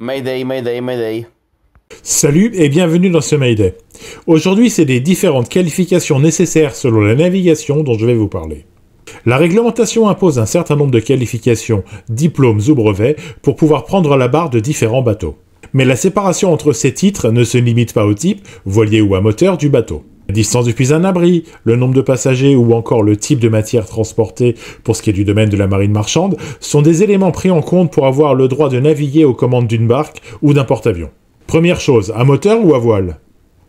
Mayday, Mayday, Mayday. Salut et bienvenue dans ce Mayday. Aujourd'hui, c'est des différentes qualifications nécessaires selon la navigation dont je vais vous parler. La réglementation impose un certain nombre de qualifications, diplômes ou brevets pour pouvoir prendre la barre de différents bateaux. Mais la séparation entre ces titres ne se limite pas au type, voilier ou à moteur, du bateau. La distance depuis un abri, le nombre de passagers ou encore le type de matière transportée pour ce qui est du domaine de la marine marchande sont des éléments pris en compte pour avoir le droit de naviguer aux commandes d'une barque ou d'un porte-avions. Première chose, à moteur ou à voile ?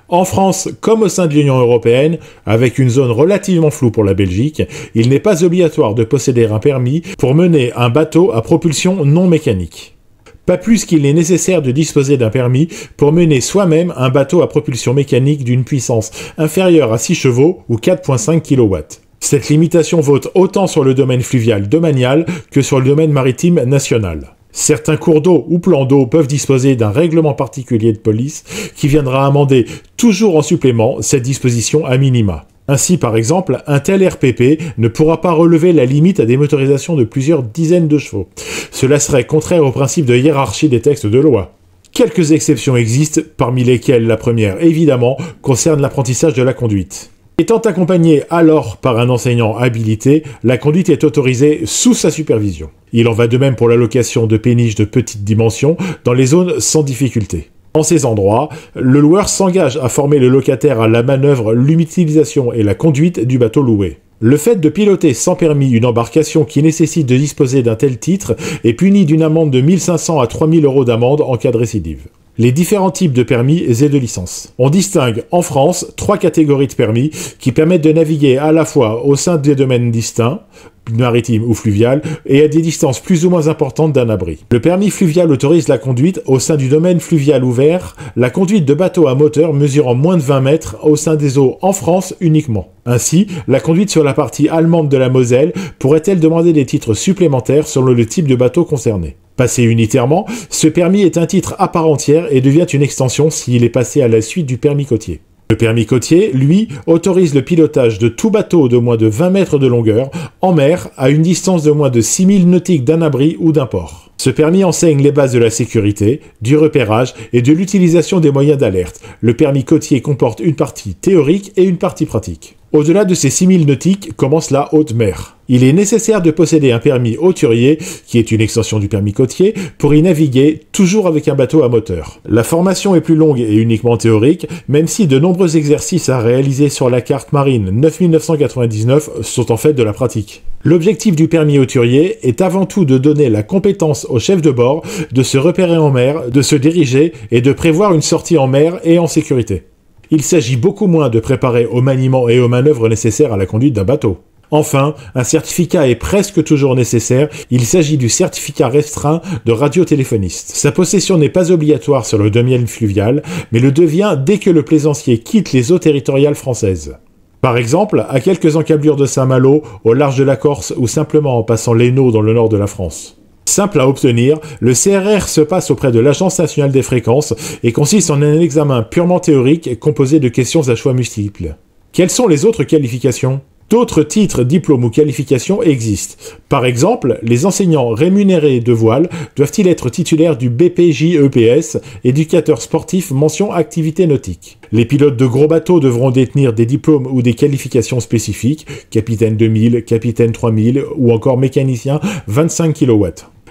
En France, comme au sein de l'Union européenne, avec une zone relativement floue pour la Belgique, il n'est pas obligatoire de posséder un permis pour mener un bateau à propulsion non mécanique. Pas plus qu'il n'est nécessaire de disposer d'un permis pour mener soi-même un bateau à propulsion mécanique d'une puissance inférieure à 6 chevaux ou 4,5 kW. Cette limitation vaut autant sur le domaine fluvial domanial que sur le domaine maritime national. Certains cours d'eau ou plans d'eau peuvent disposer d'un règlement particulier de police qui viendra amender toujours en supplément cette disposition à minima. Ainsi, par exemple, un tel RPP ne pourra pas relever la limite à des motorisations de plusieurs dizaines de chevaux. Cela serait contraire au principe de hiérarchie des textes de loi. Quelques exceptions existent, parmi lesquelles la première, évidemment, concerne l'apprentissage de la conduite. Étant accompagné alors par un enseignant habilité, la conduite est autorisée sous sa supervision. Il en va de même pour l'allocation de péniches de petite dimension dans les zones sans difficulté. En ces endroits, le loueur s'engage à former le locataire à la manœuvre, l'utilisation et la conduite du bateau loué. Le fait de piloter sans permis une embarcation qui nécessite de disposer d'un tel titre est puni d'une amende de 1 500 à 3 000 € d'amende en cas de récidive. Les différents types de permis et de licences. On distingue en France 3 catégories de permis qui permettent de naviguer à la fois au sein des domaines distincts, maritime ou fluvial, et à des distances plus ou moins importantes d'un abri. Le permis fluvial autorise la conduite au sein du domaine fluvial ouvert, la conduite de bateaux à moteur mesurant moins de 20 mètres au sein des eaux en France uniquement. Ainsi, la conduite sur la partie allemande de la Moselle pourrait-elle demander des titres supplémentaires selon le type de bateau concerné. Passé unitairement, ce permis est un titre à part entière et devient une extension s'il est passé à la suite du permis côtier. Le permis côtier, lui, autorise le pilotage de tout bateau de moins de 20 mètres de longueur en mer à une distance de moins de 6 000 nautiques d'un abri ou d'un port. Ce permis enseigne les bases de la sécurité, du repérage et de l'utilisation des moyens d'alerte. Le permis côtier comporte une partie théorique et une partie pratique. Au-delà de ces 6 000 nautiques commence la haute mer. Il est nécessaire de posséder un permis hauturier, qui est une extension du permis côtier, pour y naviguer, toujours avec un bateau à moteur. La formation est plus longue et uniquement théorique, même si de nombreux exercices à réaliser sur la carte marine 9999 sont en fait de la pratique. L'objectif du permis hauturier est avant tout de donner la compétence au chef de bord de se repérer en mer, de se diriger et de prévoir une sortie en mer et en sécurité. Il s'agit beaucoup moins de préparer au maniement et aux manœuvres nécessaires à la conduite d'un bateau. Enfin, un certificat est presque toujours nécessaire, il s'agit du certificat restreint de radiotéléphoniste. Sa possession n'est pas obligatoire sur le domaine fluvial, mais le devient dès que le plaisancier quitte les eaux territoriales françaises. Par exemple, à quelques encablures de Saint-Malo, au large de la Corse ou simplement en passant l'Hainaut dans le nord de la France. Simple à obtenir, le CRR se passe auprès de l'Agence nationale des fréquences et consiste en un examen purement théorique composé de questions à choix multiples. Quelles sont les autres qualifications ? D'autres titres, diplômes ou qualifications existent. Par exemple, les enseignants rémunérés de voile doivent-ils être titulaires du BPJEPS, éducateur sportif mention activité nautique. Les pilotes de gros bateaux devront détenir des diplômes ou des qualifications spécifiques, capitaine 2000, capitaine 3000 ou encore mécanicien 25 kW.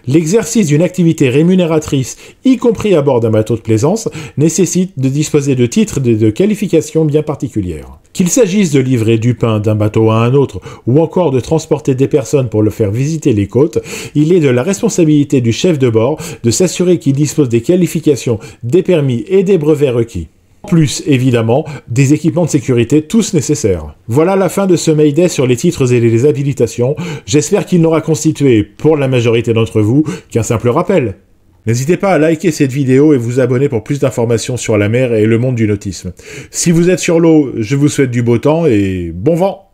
L'exercice d'une activité rémunératrice, y compris à bord d'un bateau de plaisance, nécessite de disposer de titres et de qualifications bien particulières. Qu'il s'agisse de livrer du pain d'un bateau à un autre ou encore de transporter des personnes pour le faire visiter les côtes, il est de la responsabilité du chef de bord de s'assurer qu'il dispose des qualifications, des permis et des brevets requis. En plus, évidemment, des équipements de sécurité tous nécessaires. Voilà la fin de ce Mayday sur les titres et les habilitations. J'espère qu'il n'aura constitué, pour la majorité d'entre vous, qu'un simple rappel. N'hésitez pas à liker cette vidéo et vous abonner pour plus d'informations sur la mer et le monde du nautisme. Si vous êtes sur l'eau, je vous souhaite du beau temps et bon vent!